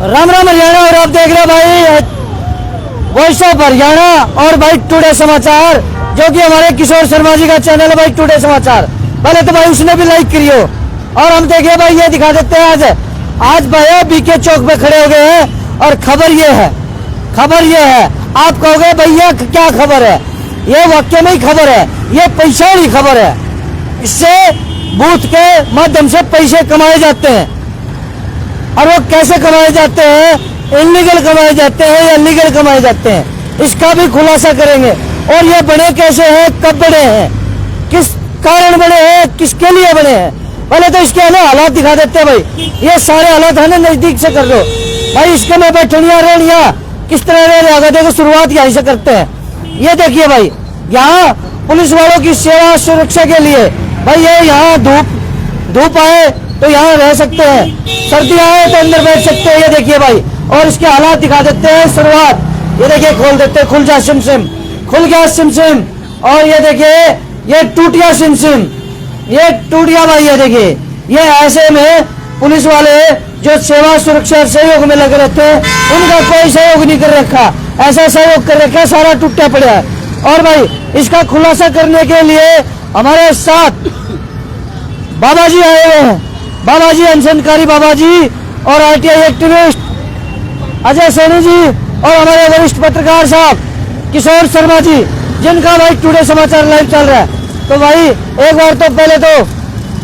राम राम हरियाणा। और आप देख रहे हो भाई वॉइस ऑफ हरियाणा और भाई टुडे समाचार, जो कि हमारे किशोर शर्मा जी का चैनल है भाई टुडे समाचार। पहले तो भाई उसने भी लाइक करियो। और हम देखिए भाई ये दिखा देते हैं आज भैया बीके चौक पे खड़े हो गए हैं और खबर ये है। आप कहोगे भैया क्या खबर है? ये वाक्य में ही खबर है, ये पैसा नहीं खबर है। इससे बूथ के माध्यम से पैसे कमाए जाते हैं और वो कैसे कमाए जाते हैं, इलीगल कमाए जाते हैं या लीगल कमाए जाते हैं, इसका भी खुलासा करेंगे। और ये बने कैसे हैं, कब बने हैं, किस कारण बने हैं, किसके लिए बने हैं। पहले तो इसके ना हालात दिखा देते हैं भाई। ये सारे हालात है ना, नजदीक से कर लो भाई। इसके में बैठनिया रेणिया किस तरह रह रहा, देखो शुरुआत यहीं से करते हैं। ये देखिए भाई, यहाँ पुलिस वालों की सेवा सुरक्षा के लिए भाई ये यहाँ धूप आए तो यहाँ रह सकते हैं, सर्दी आए तो अंदर बैठ सकते हैं। ये देखिए भाई, और इसके हालात दिखा देते हैं शुरुआत। ये देखिए खोल देते हैं, खुल जा सिमसिम, खुल गया सिमसिम। और ये देखिए ये टूटिया सिमसिम, ये टूटिया भाई। ये देखिए ये ऐसे में पुलिस वाले जो सेवा सुरक्षा सहयोग में लगे रहते हैं उनका कोई सहयोग नहीं कर रखा, ऐसा सहयोग कर रखा सारा टूटा पड़ा है। और भाई इसका खुलासा करने के लिए हमारे साथ बाबा जी आए हुए हैं, बाबा जी अनशनकारी बाबा जी और आरटीआई एक्टिविस्ट अजय सैनी जी और हमारे वरिष्ठ पत्रकार साहब किशोर शर्मा जी, जिनका भाई टुडे समाचार लाइव चल रहा है। तो भाई एक बार तो पहले तो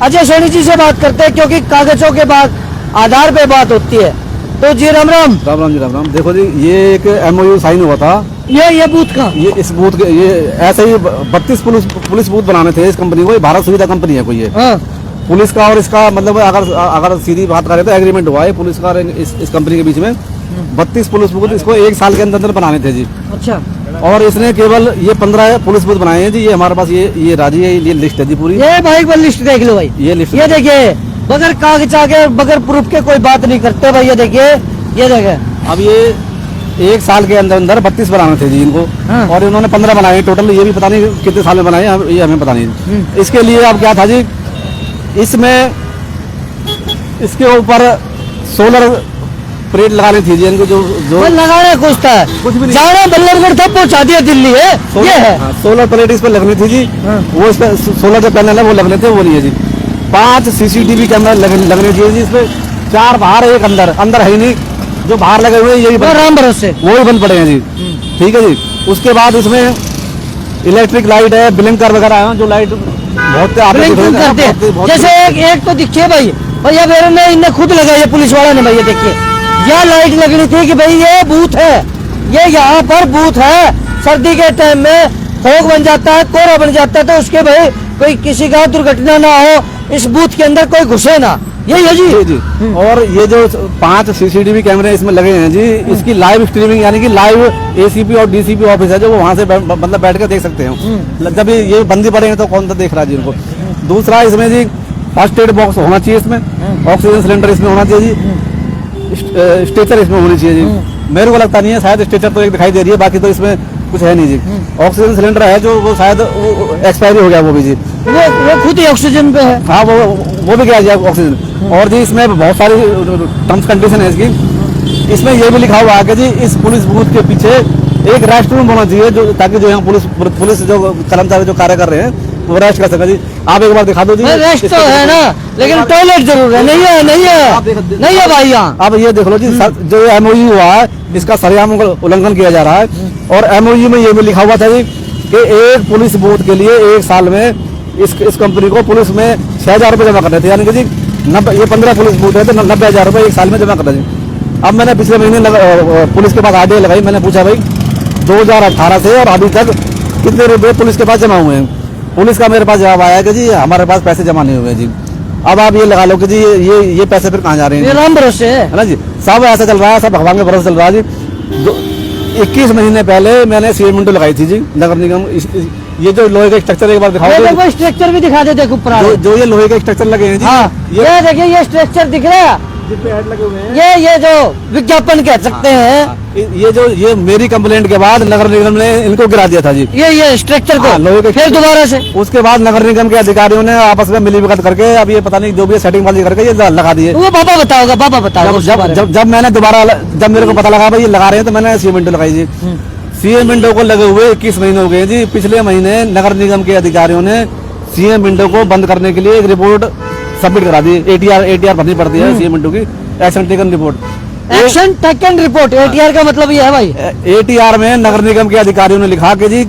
अजय सैनी जी से बात करते हैं, क्योंकि कागजों के बाद आधार पे बात होती है। तो जी राम राम। राम राम जी, राम राम। देखो जी, ये एक MOU साइन हुआ था, ये बूथ का, ये इस बूथ के, ये ऐसे ही 32 पुलिस बूथ बनाने थे इस कंपनी को। ये भारत सुविधा कंपनी है कोई, ये पुलिस का और इसका मतलब अगर सीधी बात करें तो एग्रीमेंट हुआ है पुलिस का इस कंपनी के बीच में। 32 पुलिस बूथ इसको 1 साल के अंदर बनाने थे जी। अच्छा। और इसने केवल ये 15 पुलिस बूथ बनाए हैं जी। ये हमारे पास ये राजी है, ये लिस्ट है जी पूरी। ये भाई एक बार लिस्ट देख लो भाई, ये लिस्ट, ये देखिए बगैर कागज आगे बगैर प्रूफ के कोई बात नहीं करते भाई। ये देखिए, ये देखिए अब ये 1 साल के अंदर 32 बनाने थे जी इनको। हाँ। और इन्होंने 15 बनाए टोटल। ये भी पता नहीं कितने साल में बनाए, ये हमें पता नहीं। इसके लिए अब क्या था जी, इसमें इसके ऊपर सोलर प्लेट लगानी थी जी इनको। जो लगाना कुछ था, कुछ भी नहीं, जाना बल्लभगढ़ था, पहुंचा दिया दिल्ली है। ये है सोलर प्लेट इस पर लगनी थी जी। हाँ। वो इस पर सोलर जो पैनल है वो लगने थे, वो नहीं है जी। 5 CCTV कैमरा लगने चाहिए जी इसमें। 4 बाहर, 1 अंदर है ही नहीं। जो बाहर लगे हुए यही राम भरोसे वो ही बंद पड़े हैं जी। ठीक है जी। उसके बाद इसमें इलेक्ट्रिक लाइट है, ब्लिंकर वगैरह है, जो लाइट बहुत जैसे एक तो दिखे भाई, भैया मेरे ने इन्हें खुद लगाई है पुलिस वाला ने भाई। ये देखिए यह लाइट लगनी थी कि भाई ये बूथ है, ये यहाँ पर बूथ है। सर्दी के टाइम में फोग बन जाता है, कोहरा बन जाता है, तो उसके भाई कोई किसी का दुर्घटना ना हो, इस बूथ के अंदर कोई घुसे ना। यही है जी। जी। और ये जो 5 CCTV कैमरे इसमें लगे हैं जी, इसकी लाइव स्ट्रीमिंग यानी कि लाइव ACP और DCP ऑफिस है जो वो वहाँ से मतलब बैठ कर देख सकते हैं। जब ये बंदी पड़ेंगे तो कौन सा देख रहा है जी उनको। दूसरा इसमें जी फर्स्ट एड बॉक्स होना चाहिए इसमें, ऑक्सीजन सिलेंडर इसमें होना चाहिए जी, स्ट्रेचर इसमें होनी चाहिए जी। मेरे को लगता नहीं है, शायद स्ट्रेचर तो एक दिखाई दे रही है, बाकी तो इसमें कुछ है नहीं जी। ऑक्सीजन सिलेंडर है जो वो शायद एक्सपायरी हो गया वो भी जी। वो खुद ही ऑक्सीजन पे है। हाँ, वो भी गया जी ऑक्सीजन। और जी इसमें बहुत सारी टर्म्स कंडीशन है इसकी। इसमें ये भी लिखा हुआ है कि जी इस पुलिस बूथ के पीछे एक रेस्ट रूम होना चाहिए, जो ताकि जो यहाँ पुलिस जो कर्मचारी जो कार्य कर रहे हैं वो रेस्ट कर सके जी। आप एक बार दिखा दो जी। रेस्ट तो है ना, लेकिन टॉयलेट जरूर है। नहीं है भाई यहाँ। अब ये देख लो जी, जो MOU हुआ है इसका सरेआम उल्लंघन किया जा रहा है। और MOU में ये भी लिखा हुआ था जी कि एक पुलिस बूथ के लिए 1 साल में इस कंपनी को पुलिस में 6,000 रुपये जमा करने थे, यानी कि जी ये 15 पुलिस बूथ है तो 90,000 रुपये 1 साल में जमा करना जी। अब मैंने पिछले महीने पुलिस के पास RTI लगाई, मैंने पूछा भाई 2018 से और अभी तक कितने रुपए पुलिस के पास जमा हुए हैं। पुलिस का मेरे पास जवाब आया कि जी हमारे पास पैसे जमा नहीं हुए जी। अब आप ये लगा लो कि जी ये पैसे फिर कहाँ जा रहे हैं? राम भरोसे है ना जी। सब ऐसा चल रहा है, सब भगवान के भरोसे चल रहा है जी। 21 महीने पहले मैंने सीएम विंडो लगाई थी जी नगर निगम। ये जो लोहे का स्ट्रक्चर एक बार दिखाओ, स्ट्रक्चर भी दिखा दे देखो, जो ये लोहे के स्ट्रक्चर लगे हैं जी। हाँ, ये देखिए ये स्ट्रक्चर दिख रहा है जिसपे हेड लगे हुए हैं। ये जो विज्ञापन कह सकते हैं, ये मेरी कंप्लेंट के बाद नगर निगम ने इनको गिरा दिया था जी, ये स्ट्रक्चर को हाँ, लोहे के। फिर दोबारा से उसके बाद नगर निगम के अधिकारियों ने आपस में मिलीभगत करके अब ये पता नहीं जो भी सेटिंग वाली करके ये लगा दिए। वो पापा बताओगा, पापा बताओगा उसके बारे में। जब मैंने दोबारा जब मेरे को पता लगा भाई ये लगा रहे हैं तो मैंने सीएम विंडो लगाई जी। सीएम विंडो को लगे हुए 21 महीने हो गए जी। पिछले महीने नगर निगम के अधिकारियों ने सीएम विंडो को बंद करने के लिए एक रिपोर्ट सबमिट करा दी। एटीआर भरनी पड़ती है सीएम विंडो की, action taken report. Action taken report, ATR का मतलब ये है भाई। एटीआर में नगर निगम के अधिकारियों ने लिखा कि जी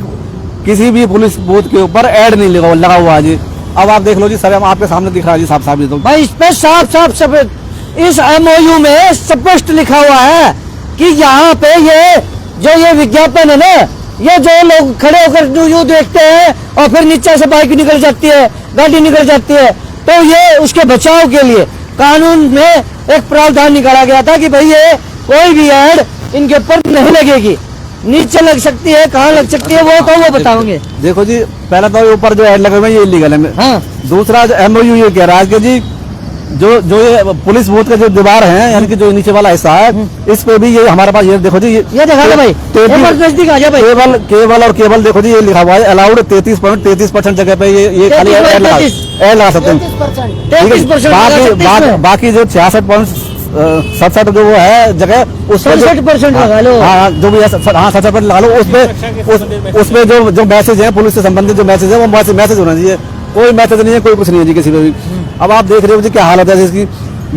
किसी भी पुलिस बूथ के ऊपर ऐड नहीं लगा हुआ है जी। अब आप देख लो जी, सर आपके सामने दिख रहा है जी साफ साफ। तो भाई इस पे साफ सब इस एमओयू में स्पष्ट लिखा हुआ है कि यहाँ पे ये विज्ञापन है ना, ये जो लोग खड़े होकर यूं देखते हैं और फिर नीचे से बाइक निकल जाती है, गाड़ी निकल जाती है, तो ये उसके बचाव के लिए कानून में एक प्रावधान निकाला गया था कि भाई ये कोई भी ऐड इनके ऊपर नहीं लगेगी। नीचे लग सकती है, कहाँ लग सकती है वो बताओगे। देखो जी, पहला तो ऊपर जो ऐड लगे हुए हैं ये इलीगल है। हाँ। दूसरा एमओयू ये कह रहा है कि जी जो ये पुलिस बूथ का जो दीवार है, यानी कि जो नीचे वाला हिस्सा है, इस पे भी ये हमारे पास ये देखो जी, ये देखा था भाई, नजदीक आ जा भाई। केवल देखो जी, ये लिखा हुआ है अलाउड 33% जगह पे ये खाली ऐड लगा सकते हैं। 33% बाकी जो 66.67 जो वो है जगह, उस 67% लगा लो। हाँ, जो भी है 67% लगा लो। उसमें जो मैसेज है पुलिस से संबंधित, जो मैसेज है वो मैसेज होना चाहिए। कोई मैसेज नहीं है, कोई कुछ नहीं है जी किसी पे भी। अब आप देख रहे हो जी क्या हालत है इसकी,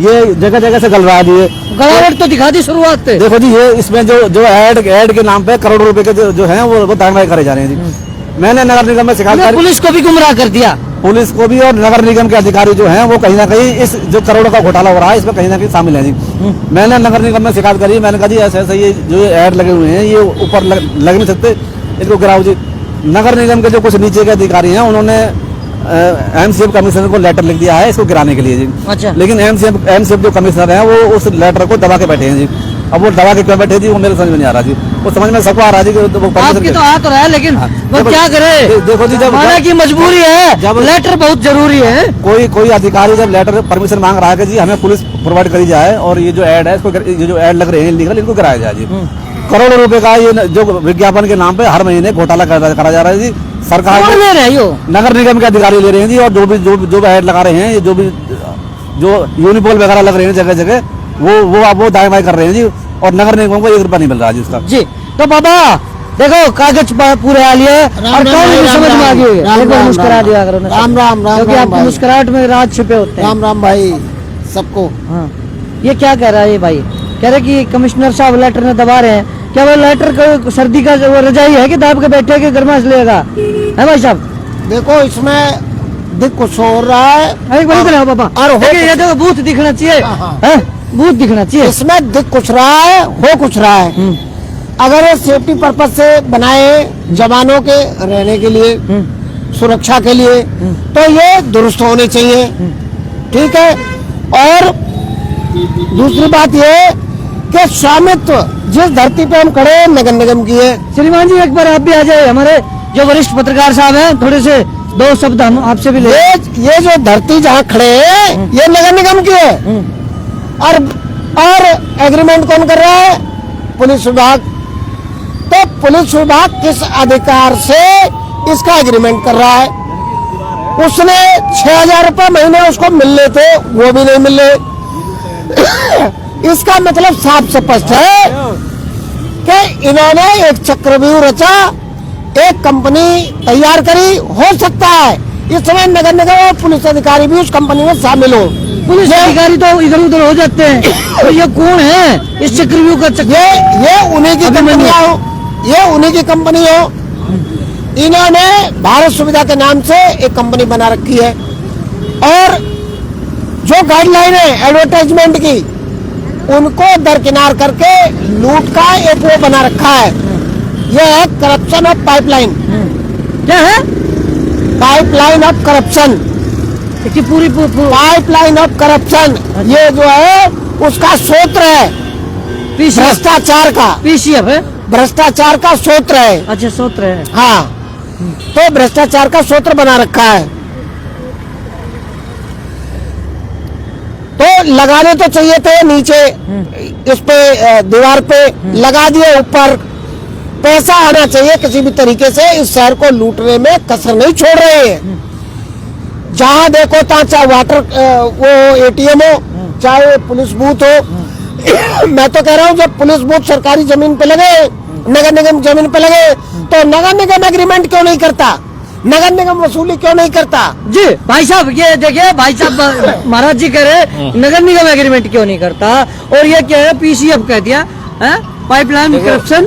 ये जगह जगह से गल रहा है जी। ये गलावट तो दिखा दी शुरुआत से। देखो जी, ये इसमें जो ऐड के नाम पे करोड़ों रुपए के जो है वो दाएं करे जा रहे हैं जी। मैंने नगर निगम में शिकायत करी, पुलिस को भी गुमराह कर दिया, पुलिस को भी, और नगर निगम के अधिकारी जो हैं वो कहीं ना कहीं इस जो करोड़ों का घोटाला हो रहा है इसमें कहीं ना कहीं शामिल है जी। मैंने नगर निगम में शिकायत करी, मैंने कहा जी ऐसे ये जो ऐड लगे हुए हैं ये ऊपर लग नहीं सकते, इनको गिराओ जी। नगर निगम के जो कुछ नीचे के अधिकारी हैं उन्होंने एमसीएफ कमिश्नर को लेटर लिख दिया है इसको गिराने के लिए जी। अच्छा। लेकिन एमसीएफ जो कमिश्नर है वो उस लेटर को दबा के बैठे हैं जी। अब वो दबा के क्यों बैठे जी, वो मेरे समझ में नहीं आ रहा जी। वो समझ में सबको आ रहा है जी कि आपकी तो आ तो रहा है, लेकिन वो क्या करे। देखो जी, जब माना की मजबूरी है, जब लेटर बहुत जरूरी है। कोई अधिकारी जब लेटर परमिशन मांग रहा है कि जी हमें पुलिस प्रोवाइड करी जाए और ये जो ऐड है इसको, ये जो ऐड लग रहे हैं इलीगल, इनको कराया जाए जी। करोड़ों रुपए का ये जो विज्ञापन के नाम पे हर महीने घोटाला करा जा रहा है जी। सरकार ले रहे हैं, नगर निगम के अधिकारी ले रहे हैं जी। और जो भी ऐड लगा रहे हैं, जो यूनिपोल वगैरह लग रहे हैं जगह जगह, वो दाएं बाएं कर रहे हैं जी। और नगर निगम को 1 रुपया नहीं मिल रहा जी उसका जी। तो बाबा देखो, कागज पूरे आ लिए और कौन समझ में आ गई, मुस्कुरा दिया करो। राम राम राम, क्योंकि आपकी मुस्कुराहट में राज छुपे होते हैं। राम राम भाई सबको। हाँ, ये क्या कह रहा है ये भाई, कह रहे कि कमिश्नर साहब लेटर में दबा रहे हैं। क्या वो लेटर को सर्दी का वो रजाई है कि दाब के बैठे के गर्माश लेगा, है भाई साहब? देखो इसमें दिख कुछ हो रहा है। अरे वही तो पापा, और ये देखो बूथ दिखना चाहिए, बूथ दिखना चाहिए। इसमें दिख कुछ रहा है, हो कुछ रहा है। अगर ये सेफ्टी पर्पज से बनाए जवानों के रहने के लिए, सुरक्षा के लिए, तो ये दुरुस्त होने चाहिए, ठीक है। और दूसरी बात ये कि स्वामित्व जिस धरती पे हम खड़े हैं नगर निगम की है। श्रीमान जी एक बार आप भी आ जाए, हमारे जो वरिष्ठ पत्रकार साहब हैं, थोड़े से 2 शब्द हम आपसे भी ले। ये जो धरती जहाँ खड़े हैं ये नगर निगम की है। और एग्रीमेंट कौन कर रहा है? पुलिस विभाग। तो पुलिस विभाग किस अधिकार से इसका एग्रीमेंट कर रहा है? उसने 6,000 रुपए महीने उसको मिलने थे, वो भी नहीं मिले। इसका मतलब साफ स्पष्ट है कि इन्होंने एक चक्रव्यूह रचा, एक कंपनी तैयार करी। हो सकता है इस समय नगर निगम और पुलिस अधिकारी भी उस कंपनी में शामिल हो। पुलिस अधिकारी तो इधर उधर हो जाते हैं, तो ये कौन है इस चक्रव्यूह का ये उन्हीं की कंपनी हो, ये उन्हीं की कंपनी हो। इन्होंने भारत सुविधा के नाम से एक कंपनी बना रखी है और जो गाइडलाइन है एडवर्टाइजमेंट की उनको दरकिनार करके लूट का एक वो बना रखा है। यह है करप्शन ऑफ पाइपलाइन। क्या है? पाइपलाइन ऑफ करप्शन, पूरी पाइपलाइन ऑफ करप्शन। ये जो है उसका सूत्र है भ्रष्टाचार का, पीसीएफ है, भ्रष्टाचार का सूत्र है। अच्छा सूत्र है, हाँ। तो भ्रष्टाचार का सूत्र बना रखा है। तो लगाने तो चाहिए थे नीचे, इस पे दीवार पे लगा दिए, ऊपर पैसा आना चाहिए किसी भी तरीके से। इस शहर को लूटने में कसर नहीं छोड़ रहे हैं। जहां देखो तहाँ, चाहे वाटर वो एटीएम हो, चाहे पुलिस बूथ हो। मैं तो कह रहा हूँ जब पुलिस बूथ सरकारी जमीन पे लगे, नगर निगम जमीन पे लगे, तो नगर निगम एग्रीमेंट क्यों नहीं करता, नगर निगम वसूली क्यों नहीं करता? जी भाई साहब, ये देखिए भाई साहब महाराज जी कह रहे नगर निगम एग्रीमेंट क्यों नहीं करता, और ये क्या है पीसीएफ कह दिया, pipeline corruption,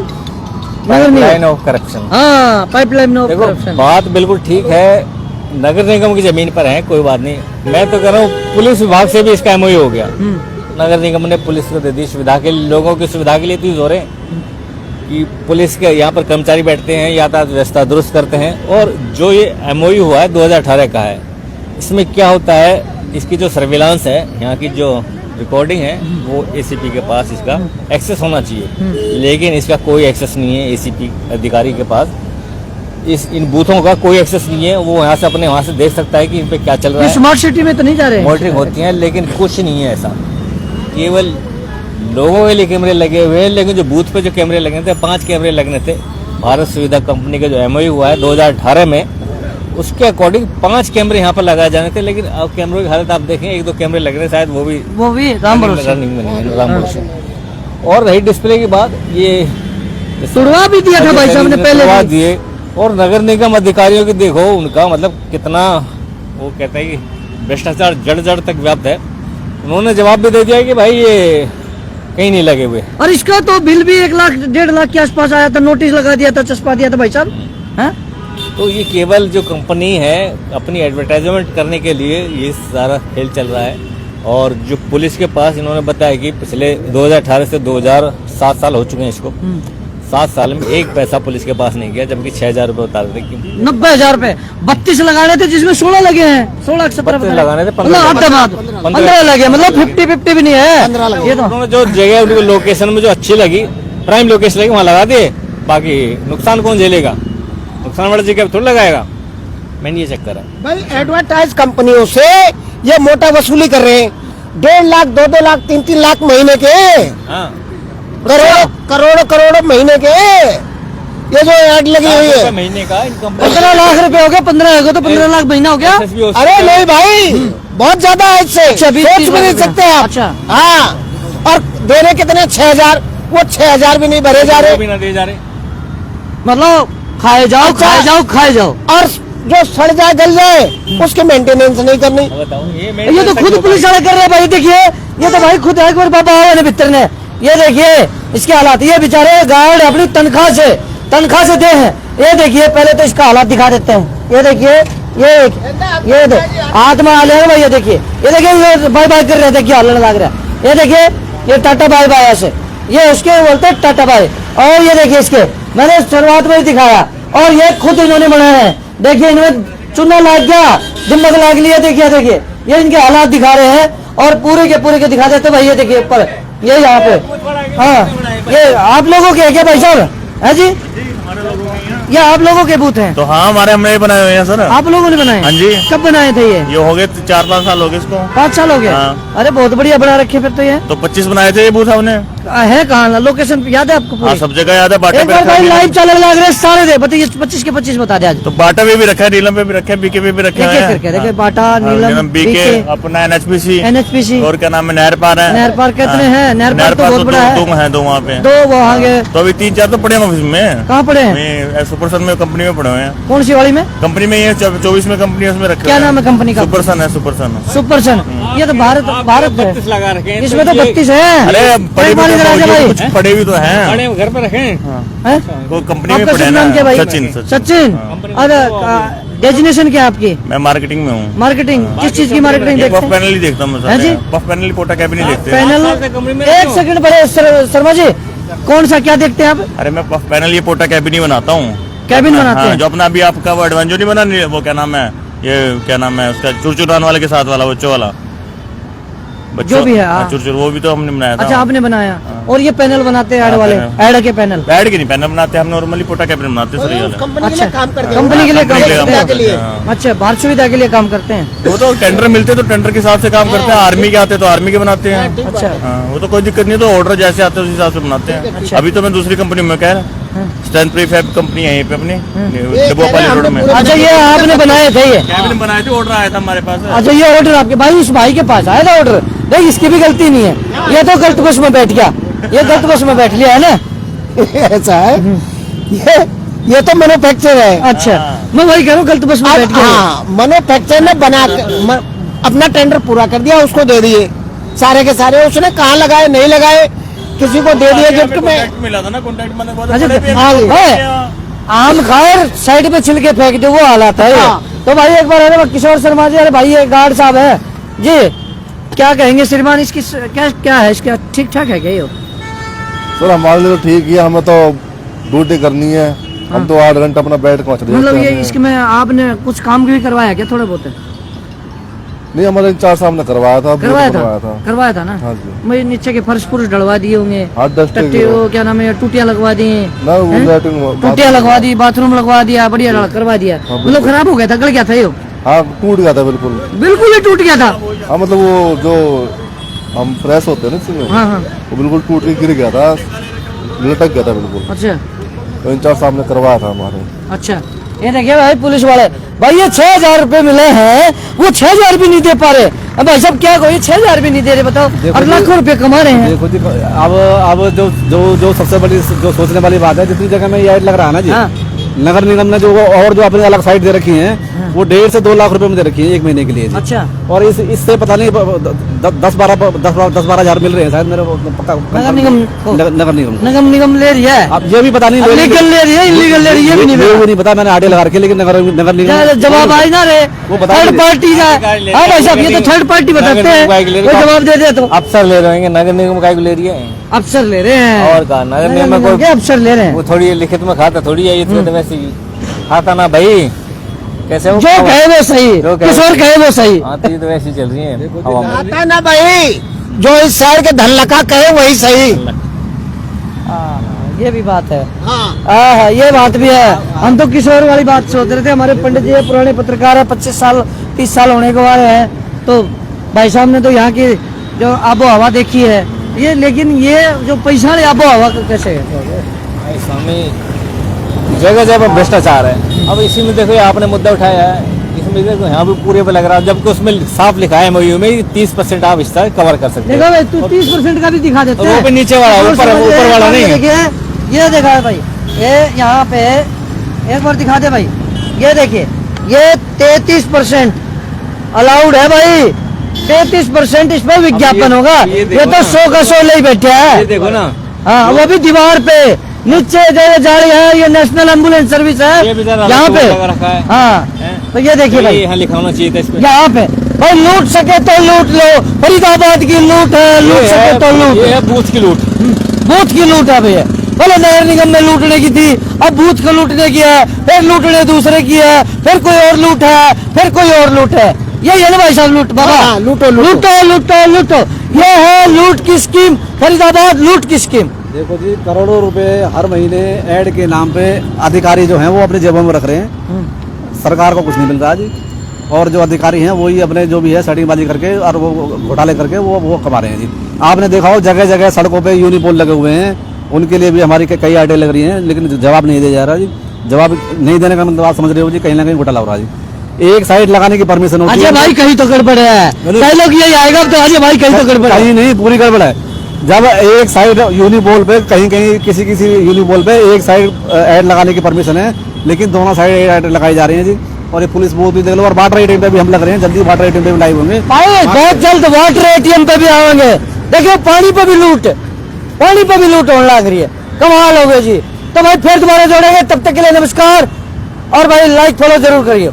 pipeline of corruption. हाँ, पाइपलाइन ऑफ देखो करप्शन। बात बिल्कुल ठीक है, नगर निगम की जमीन पर है, कोई बात नहीं। मैं तो कह रहा हूँ पुलिस विभाग से भी इसका एमओयू हो गया। नगर निगम ने पुलिस को दे दी सुविधा के, लोगों की सुविधा के लिए तो जोर है कि पुलिस के यहाँ पर कर्मचारी बैठते हैं, यातायात व्यवस्था दुरुस्त करते हैं। और जो ये एमओयू हुआ है 2018 का है, इसमें क्या होता है, इसकी जो सर्विलांस है, यहाँ की जो रिकॉर्डिंग है, वो एसीपी के पास इसका एक्सेस होना चाहिए, लेकिन इसका कोई एक्सेस नहीं है एसीपी अधिकारी के पास। इन बूथों का कोई एक्सेस नहीं है, वो यहाँ से अपने वहाँ से देख सकता है कि इन पे क्या चल रहा है। स्मार्ट सिटी में तो नहीं जा रहे हैं? मॉनिटरिंग होती है, लेकिन कुछ नहीं है ऐसा, केवल लोगों के लिए कैमरे लगे हुए हैं। लेकिन जो बूथ पे जो कैमरे लगने थे, 5 कैमरे लगने थे, भारत सुविधा कंपनी का जो एमओयू हुआ है 2018 में, उसके अकॉर्डिंग 5 कैमरे यहाँ पर लगाए जाने थे। लेकिन अब कैमरों की हालत आप देखें, 1-2 कैमरे लग रहे, शायद वो भी राम भरोसे। और रही डिस्प्ले की बात, ये तुड़वा भी दिया था भाई साहब ने पहले तुड़वा भी। दिए। और नगर निगम अधिकारियों की देखो, उनका मतलब कितना, वो कहते हैं कि भ्रष्टाचार जड़ जड़ तक व्याप्त है। उन्होंने जवाब भी दे दिया कि भाई ये कहीं नहीं लगे हुए। और इसका तो बिल भी 1 लाख 1.5 लाख के आसपास आया था, नोटिस लगा दिया था, चस्पा दिया था भाई साहब। हैं? तो ये केवल जो कंपनी है अपनी एडवर्टाइजमेंट करने के लिए ये सारा खेल चल रहा है। और जो पुलिस के पास इन्होंने बताया कि पिछले 2018 से 2007 साल हो चुके हैं इसको, 7 साल में 1 पैसा पुलिस के पास नहीं गया, जबकि 6,000 रुपए बता रहे थे। 90,000 रुपए 32 लगाने थे, जिसमें 16 लगे हैं, 16 लगाने थे, 15 लगे, मतलब 50-50 भी नहीं है। ये तो उन्होंने जो जगह उनको लोकेशन में जो अच्छी लगी, प्राइम लोकेशन लगी, वहाँ लगा दिए। बाकी नुकसान कौन झेलेगा? नुकसान वाला जगह थोड़ा लगाएगा। मैंने ये चक्कर है भाई, एडवर्टाइज कंपनियों से ये मोटा वसूली कर रहे हैं, 1.5 लाख 2-2 लाख 3-3 लाख महीने के, हाँ। करोड़ों महीने के, ये जो ऐड लगी हुई है। महीने का 15 लाख रुपए हो गया, 15 हो गया तो 15 लाख महीना हो गया। अरे नहीं भाई, बहुत ज्यादा है इससे, अच्छा, सोच भी नहीं सकते आप। अच्छा। हाँ, और देने कितने 6,000, वो 6,000 भी नहीं भरे जा रहे, भी ना दे जा रहे। मतलब खाए जाओ, अच्छा। खाए जाओ, खाए जाओ। और जो सड़ जाए गल जाए उसकी मेंटेनेंस नहीं करनी। बताओ, ये तो खुद पुलिस वाले कर रहे हैं भाई। देखिए ये तो भाई खुद एक बार बाबा आए भीतर ने, ये देखिए इसके हालात। ये बेचारे गार्ड अपनी तनख्वाह से दे हैं। ये देखिए, पहले तो इसका हालात दिखा देते हैं। ये देखिए, ये हाथ में आ भाई। ये देखिए, ये बाय बाय कर रहे हैं, देखिए हालत लग रहा है। ये देखिए, ये टाटा बाय बाय ऐसे, ये उसके बोलते हैं टाटा बाय। और ये देखिए इसके, मैंने शुरुआत में ही दिखाया, और ये खुद इन्होंने बनाया है। देखिए इन्होंने चुना लाग गया, दिमाग लाग लिया। देखिए ये इनके हालात दिखा रहे हैं, और पूरे के दिखा देते भाई। ये देखिए ऊपर, ये यहाँ पे, हाँ ये आप लोगों के है क्या भाई साहब? है जी, ये आप लोगों के बूथ हैं? तो हाँ, हमने बनाए हुए हैं सर। आप लोगों ने बनाए? हाँ जी। कब बनाए थे ये? हो गए 4-5 साल हो गए इसको। 5 साल हो गए? हाँ। अरे बहुत बढ़िया बना रखे फिर तो ये। तो 25 बनाए थे ये बूथ हमने। है कहाँ लोकेशन याद है आपको? हाँ, सब जगह याद है। बाटा एक पे बार रखा भाई है, लाइव चलने लग रहे सारे दे बताइए, 25 के 25 बता दे आज। तो बाटा में भी रखा है, नीलम पे भी रखे हैं, बीके पे भी रखे एक-एक हैं। करके देखिए, बाटा, हाँ, नीलम, बीके, बीके, अपना एनएचपीसी, NHPC, और क्या नाम है, नहर पार है। नहर पार कितने हैं? नहर पार तो बहुत बड़ा है। 2 हैं, 2 वहाँ पे। 2 वहाँ के। तो अभी 3-4 तो पड़े हैं ऑफिस में। कहाँ पड़े हैं? मैं सुपरसन में कंपनी में पड़े हुए हैं। कौन सी वाली में? कंपनी में ये 24 में कंपनी है, उसमें रखे क्या हुए हैं। नाम है कंपनी का? सुपरसन है, सुपरसन। सुपरसन। ये तो भारत है। 32 लगा रखे हैं। इसमें तो 32 है। अरे पड़े एक भी बार तो इधर आ जा भाई। कुछ पड़े भी तो हैं। बड़े घर पे रखे हैं। हैं? वो कंपनी में आपका पड़े शुभ हैं नाम क्या ना। भाई? सचिन। सचिन। अरे डेजिग्नेशन क्या है आपकी? मैं मार्केटिंग में हूँ। मार्केटिंग किस चीज की मार्केटिंग देखते पफ हैं? पैनल ही देखता हूँ मैं हैं जी? सर। पफ पैनल ही, पोटा कैबिन ही देखते हैं। पैनल। एक सेकंड पहले शर्मा जी, कौन सा क्या देखते हैं आप? अरे मैं पफ पैनल, ये पोटा कैबिन ही बनाता हूँ। कैबिन अपना- बनाते हाँ, हैं? जो अपना अभी आपका वो एडवेंचर नहीं बना, नहीं, वो क्या नाम है, ये क्या नाम है उसका, चुरचुरान वाले के साथ वाला, बच्चों वाला। अच्छा, 32 लाख रुपए हो गए? 15 लाख महीना हो गया? 15 लाख महीने का। 15 लाख महीना हो गया? 15 लाख महीना जो भी है, हाँ। चुरचुर वो भी तो हमने बनाया था। अच्छा, आपने बनाया। और ये पैनल बनाते हैं ऐड वाले, ऐड के पैनल? बैठ के नहीं पैनल बनाते हम, नॉर्मली पोटा कैबिन बनाते हैं सर ये वाला। कंपनी के लिए काम करते हैं, कंपनी के लिए काम कंपनी करते के लिए। हैं। अच्छा, भारत सुविधा के लिए काम करते हैं। वो तो टेंडर मिलते हैं तो टेंडर के हिसाब से काम करते हैं, आर्मी के आते हैं तो आर्मी के बनाते हैं। अच्छा, हाँ, वो तो कोई दिक्कत नहीं, तो ऑर्डर जैसे आते हैं उस हिसाब से बनाते हैं। अभी तो मैं दूसरी कंपनी में कह रहा, स्टैंड प्रीफैब कंपनी है यहीं पे अपनी भोपाल रोड में। अच्छा, ये आपने बनाए थे? ये कैबिन बनाए थे, ऑर्डर आया था हमारे पास। अच्छा, ये ऑर्डर आपके भाई, इस भाई के पास आया था ऑर्डर? नहीं, इसकी भी गलती नहीं है, ये तो गलत बस में बैठ गया, ये गलत बस में बैठ लिया है ना। ऐसा है, ये तो मैन्युफैक्चर है। अच्छा, मैं वही कह रहा हूँ, गलत बस में बैठ गया। हाँ, मैन्युफैक्चर ने बना अपना टेंडर पूरा कर दिया, उसको दे दिए सारे के सारे। उसने कहाँ लगाए नहीं लगाए, किसी को दे दिए गिफ्ट में। मिला था ना कॉन्टैक्ट मैंने बहुत अच्छा, आम खाए साइड पे छिलके फेंक दे, वो हालात है। हाँ। तो भाई एक बार अरे किशोर शर्मा जी, अरे भाई ये गार्ड साहब है जी, क्या कहेंगे श्रीमान, इसकी क्या है, इसका ठीक ठाक है क्या ये? सर हमारे लिए तो ठीक ही है, हमें तो ड्यूटी करनी है, हम तो 8 घंटा अपना बैठ पहुँच रहे मतलब ये इसके में आपने कुछ काम भी करवाया क्या, थोड़े बहुत? नहीं, हमारे इंचार्ज साहब ने करवाया था। करवाया था ना। हाँ जी। मैं नीचे के फर्श पुरुष डलवा दिए होंगे, हाँ, डस्टिंग टट्टी वो क्या नाम है, टूटियां लगवा दी, ना, वो लैट्रिन टूटियां लगवा दी, बाथरूम लगवा दिया, बढ़िया करवा दिया। मतलब खराब हो गया था, गल गया था ये? हाँ, टूट गया था बिल्कुल। बिल्कुल ही टूट गया था। हाँ, मतलब वो जो हम प्रेस होते हैं ना इसमें, हाँ हाँ। वो बिल्कुल टूट के गिर गया था, लटक गया था बिल्कुल। अच्छा, तो इंचार्ज साहब ने करवाया था हमारे। अच्छा, ये देखिए भाई पुलिस वाले, भाई ये 6,000 रुपए मिले हैं, वो 6,000 भी नहीं दे पा रहे। अब भाई साहब क्या कोई 6,000 भी नहीं दे रहे, बताओ, और लाखों रुपए कमा रहे हैं। देखो जी, अब जो सबसे बड़ी जो सोचने वाली बात है, जितनी जगह में ये ऐड लग रहा है ना जी, हाँ। नगर निगम ने जो और जो अपनी अलग साइट दे रखी है, वो 1.5 से 2 लाख रुपए में दे रखी है 1 महीने के लिए जी। अच्छा, और इससे पता नहीं 10-12 हजार मिल रहे हैं शायद, मेरे को पक्का। नगर निगम को? नगर निगम ले रही है। अब ये भी पता नहीं लीगल ले रही है, इलीगल ले रही है, ये भी नहीं पता, मैंने आड़े लगा रखे, लेकिन नगर निगम जवाब आई ना रे, वो बता थर्ड पार्टी है। हाँ भाई साहब, ये तो थर्ड पार्टी बताते हैं, वो जवाब दे दे तो अफसर ले रहे हैं, नगर निगम का ले रही है, अफसर ले रहे हैं। और कहा नगर निगम में कोई अफसर ले रहे हैं, वो थोड़ी लिखित में खाता थोड़ी है, ये तो वैसे ही खाता ना भाई, कैसे जो कहे वो सही, किशोर कहे वो सही। हाँ, तो ये तो वैसे ही चल रही है हवा में। आता ना भाई, जो इस शहर के धनलका कहे वही सही। ये भी बात है। हाँ, ये बात भी है। हम तो किशोर वाली बात सोच रहे थे, हमारे पंडित जी पुराने पत्रकार है, 25 साल 30 साल होने को वाले हैं, तो भाई साहब ने तो यहाँ की जो आबो हवा देखी है ये, लेकिन ये जो पैसा है आबो हवा कैसे है? स्वामी, जगह जगह भ्रष्टाचार है। अब इसी में देखो, ये आपने मुद्दा उठाया है, इसमें देखो यहाँ भी पूरे पे लग रहा है, जबकि उसमें साफ लिखा है MOU में 30% आप हिस्सा कवर कर सकते देखो हैं। भाई, तू 30% का भी दिखा देते हैं। वो पे नीचे वाला, ऊपर वाला नहीं है। देखिए, ये देखा है भाई, ये यहाँ पे एक बार दिखा दे भाई, ये देखिए, ये 33% अलाउड है भाई, 33% इस पर विज्ञापन होगा। ये तो 100 का 100 ले बैठे है, ये देखो ना। हाँ, वो भी दीवार पे नीचे जो जाली है, ये नेशनल एम्बुलेंस सर्विस है ये भी जरा यहाँ पे। लगा रखा है। हाँ, तो ये देखिए भाई, यहाँ लिखा होना चाहिए था इस पे। यहाँ पे भाई, लूट सके तो लूट लो, फरीदाबाद की लूट है, लूट सके तो लूट। ये है बूथ की लूट, बूथ की लूट है भैया। पहले नगर निगम में लूटने की थी, अब बूथ को लूटने की है, फिर लूटने दूसरे की है, फिर कोई और लूट है, फिर कोई और लूट है। यही है ना भाई साहब लूट? बाबा हाँ, लूटो, लूटो। लूटो लूटो लूटो, ये है लूट की स्कीम, फरीदाबाद लूट की स्कीम। देखो जी, करोड़ों रुपए हर महीने ऐड के नाम पे अधिकारी जो हैं वो अपने जेबों में रख रहे हैं, सरकार को कुछ नहीं मिल रहा जी। और जो अधिकारी हैं वही अपने जो भी है सटिंगबाजी करके और वो घोटाले करके वो कमा रहे हैं जी। आपने देखा हो जगह जगह सड़कों पे यूनिपोल लगे हुए हैं, उनके लिए भी हमारी कई ऐडें लग रही हैं, लेकिन जवाब नहीं दिया जा रहा जी। जवाब नहीं देने का मतलब आप समझ रहे हो जी, कहीं ना कहीं घोटाला हो रहा है जी। एक साइड लगाने की परमिशन होती है। अजय भाई कहीं तो गड़बड़ है, कई लोग ये आएगा तो अजय भाई कहीं तो गड़बड़ है। कहीं नहीं, पूरी गड़बड़ है। जब एक साइड यूनिपोल पे कहीं किसी यूनिपोल पे एक साइड ऐड लगाने की परमिशन है, लेकिन दोनों साइड ऐड लगाई जा रही है जी। और ये पुलिस बूथ भी देख लो, और वाटर एटीएम पे भी हम लग रहे हैं, जल्दी वाटर एटीएम पे भी लाइव होंगे भाई, बहुत जल्द वाटर एटीएम पे भी आएंगे। देखिए, पानी पे भी लूट होने लग रही है, कमाल हो गए जी। तो भाई फिर दोबारा जोड़ेंगे, तब तक के लिए नमस्कार, और भाई लाइक फॉलो जरूर करिए।